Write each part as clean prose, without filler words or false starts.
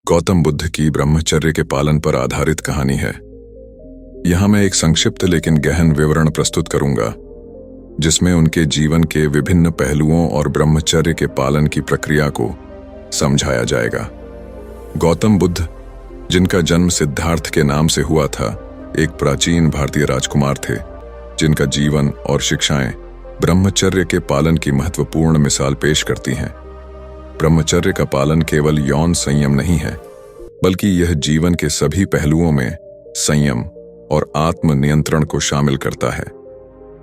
गौतम बुद्ध की ब्रह्मचर्य के पालन पर आधारित कहानी है। यहां मैं एक संक्षिप्त लेकिन गहन विवरण प्रस्तुत करूंगा, जिसमें उनके जीवन के विभिन्न पहलुओं और ब्रह्मचर्य के पालन की प्रक्रिया को समझाया जाएगा। गौतम बुद्ध, जिनका जन्म सिद्धार्थ के नाम से हुआ था, एक प्राचीन भारतीय राजकुमार थे, जिनका जीवन और शिक्षाएं ब्रह्मचर्य के पालन की महत्वपूर्ण मिसाल पेश करती हैं। ब्रह्मचर्य का पालन केवल यौन संयम नहीं है, बल्कि यह जीवन के सभी पहलुओं में संयम और आत्म नियंत्रण को शामिल करता है।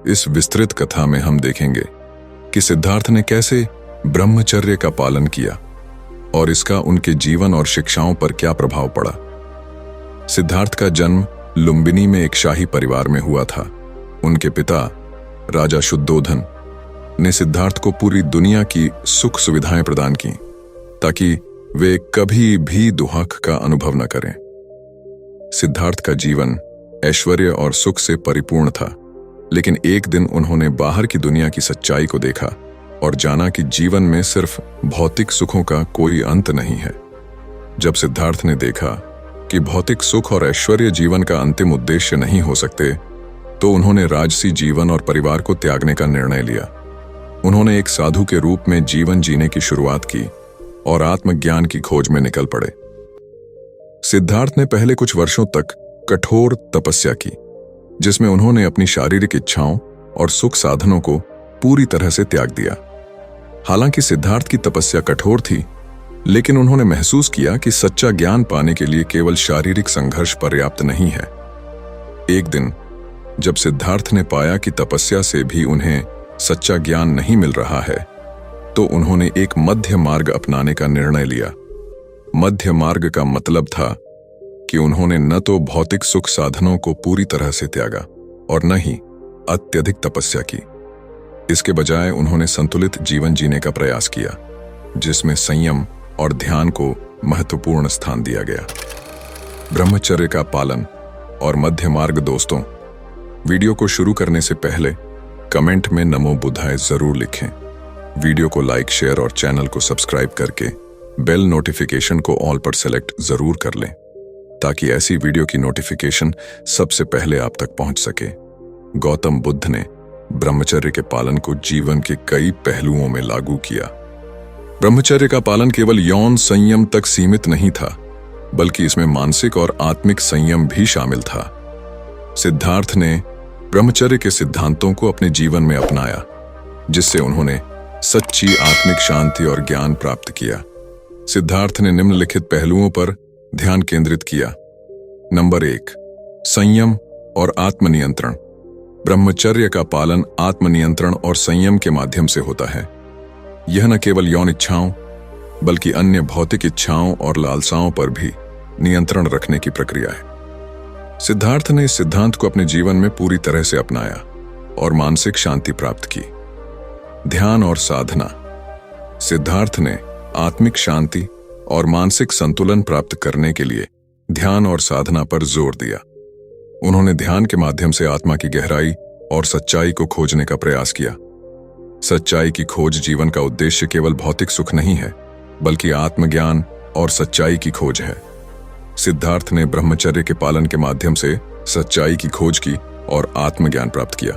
इस विस्तृत कथा में हम देखेंगे कि सिद्धार्थ ने कैसे ब्रह्मचर्य का पालन किया और इसका उनके जीवन और शिक्षाओं पर क्या प्रभाव पड़ा। सिद्धार्थ का जन्म लुम्बिनी में एक शाही परिवार में हुआ था। उनके पिता राजा शुद्धोधन ने सिद्धार्थ को पूरी दुनिया की सुख सुविधाएं प्रदान की, ताकि वे कभी भी दुख का अनुभव न करें। सिद्धार्थ का जीवन ऐश्वर्य और सुख से परिपूर्ण था, लेकिन एक दिन उन्होंने बाहर की दुनिया की सच्चाई को देखा और जाना कि जीवन में सिर्फ भौतिक सुखों का कोई अंत नहीं है। जब सिद्धार्थ ने देखा कि भौतिक सुख और ऐश्वर्य जीवन का अंतिम उद्देश्य नहीं हो सकते, तो उन्होंने राजसी जीवन और परिवार को त्यागने का निर्णय लिया। उन्होंने एक साधु के रूप में जीवन जीने की शुरुआत की और आत्मज्ञान की खोज में निकल पड़े। सिद्धार्थ ने पहले कुछ वर्षों तक कठोर तपस्या की, जिसमें उन्होंने अपनी शारीरिक इच्छाओं और सुख साधनों को पूरी तरह से त्याग दिया। हालांकि सिद्धार्थ की तपस्या कठोर थी, लेकिन उन्होंने महसूस किया कि सच्चा ज्ञान पाने के लिए केवल शारीरिक संघर्ष पर्याप्त नहीं है। एक दिन जब सिद्धार्थ ने पाया कि तपस्या से भी उन्हें सच्चा ज्ञान नहीं मिल रहा है, तो उन्होंने एक मध्य मार्ग अपनाने का निर्णय लिया। मध्य मार्ग का मतलब था कि उन्होंने न तो भौतिक सुख साधनों को पूरी तरह से त्यागा और न ही अत्यधिक तपस्या की। इसके बजाय उन्होंने संतुलित जीवन जीने का प्रयास किया, जिसमें संयम और ध्यान को महत्वपूर्ण स्थान दिया गया। ब्रह्मचर्य का पालन और मध्य मार्ग। दोस्तों, वीडियो को शुरू करने से पहले कमेंट में नमो बुद्धाय जरूर लिखें। वीडियो को लाइक, शेयर और चैनल को सब्सक्राइब करके बेल नोटिफिकेशन को ऑल पर सेलेक्ट जरूर कर लें, ताकि ऐसी वीडियो की नोटिफिकेशन सबसे पहले आप तक पहुंच सके। गौतम बुद्ध ने ब्रह्मचर्य के पालन को जीवन के कई पहलुओं में लागू किया। ब्रह्मचर्य का पालन केवल यौन संयम तक सीमित नहीं था, बल्कि इसमें मानसिक और आत्मिक संयम भी शामिल था। सिद्धार्थ ने ब्रह्मचर्य के सिद्धांतों को अपने जीवन में अपनाया, जिससे उन्होंने सच्ची आत्मिक शांति और ज्ञान प्राप्त किया। सिद्धार्थ ने निम्नलिखित पहलुओं पर ध्यान केंद्रित किया। नंबर 1, संयम और आत्मनियंत्रण। ब्रह्मचर्य का पालन आत्मनियंत्रण और संयम के माध्यम से होता है। यह न केवल यौन इच्छाओं, बल्कि अन्य भौतिक इच्छाओं और लालसाओं पर भी नियंत्रण रखने की प्रक्रिया है। सिद्धार्थ ने इस सिद्धांत को अपने जीवन में पूरी तरह से अपनाया और मानसिक शांति प्राप्त की। ध्यान और साधना। सिद्धार्थ ने आत्मिक शांति और मानसिक संतुलन प्राप्त करने के लिए ध्यान और साधना पर जोर दिया। उन्होंने ध्यान के माध्यम से आत्मा की गहराई और सच्चाई को खोजने का प्रयास किया। सच्चाई की खोज जीवन का उद्देश्य केवल भौतिक सुख नहीं है, बल्कि आत्मज्ञान और सच्चाई की खोज है। सिद्धार्थ ने ब्रह्मचर्य के पालन के माध्यम से सच्चाई की खोज की और आत्मज्ञान प्राप्त किया।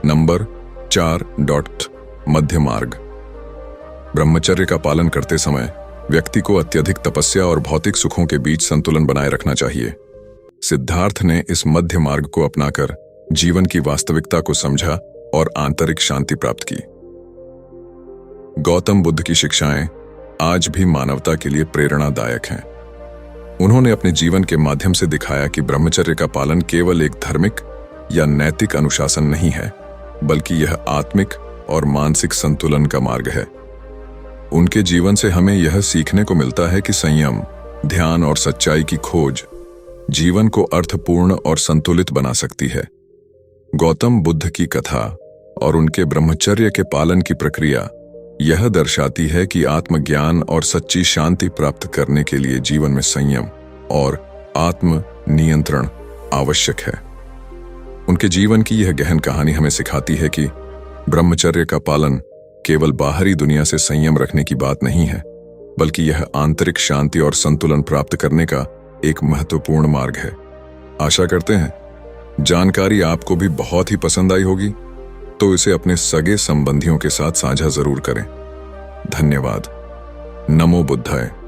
नंबर 4. मध्य मार्ग। ब्रह्मचर्य का पालन करते समय व्यक्ति को अत्यधिक तपस्या और भौतिक सुखों के बीच संतुलन बनाए रखना चाहिए। सिद्धार्थ ने इस मध्य मार्ग को अपनाकर जीवन की वास्तविकता को समझा और आंतरिक शांति प्राप्त की। गौतम बुद्ध की शिक्षाएं आज भी मानवता के लिए प्रेरणादायक हैं। उन्होंने अपने जीवन के माध्यम से दिखाया कि ब्रह्मचर्य का पालन केवल एक धार्मिक या नैतिक अनुशासन नहीं है, बल्कि यह आत्मिक और मानसिक संतुलन का मार्ग है। उनके जीवन से हमें यह सीखने को मिलता है कि संयम, ध्यान और सच्चाई की खोज जीवन को अर्थपूर्ण और संतुलित बना सकती है। गौतम बुद्ध की कथा और उनके ब्रह्मचर्य के पालन की प्रक्रिया यह दर्शाती है कि आत्मज्ञान और सच्ची शांति प्राप्त करने के लिए जीवन में संयम और आत्म नियंत्रण आवश्यक है। उनके जीवन की यह गहन कहानी हमें सिखाती है कि ब्रह्मचर्य का पालन केवल बाहरी दुनिया से संयम रखने की बात नहीं है, बल्कि यह आंतरिक शांति और संतुलन प्राप्त करने का एक महत्वपूर्ण मार्ग है। आशा करते हैं जानकारी आपको भी बहुत ही पसंद आई होगी, तो इसे अपने सगे संबंधियों के साथ साझा जरूर करें। धन्यवाद। नमो बुद्धाय।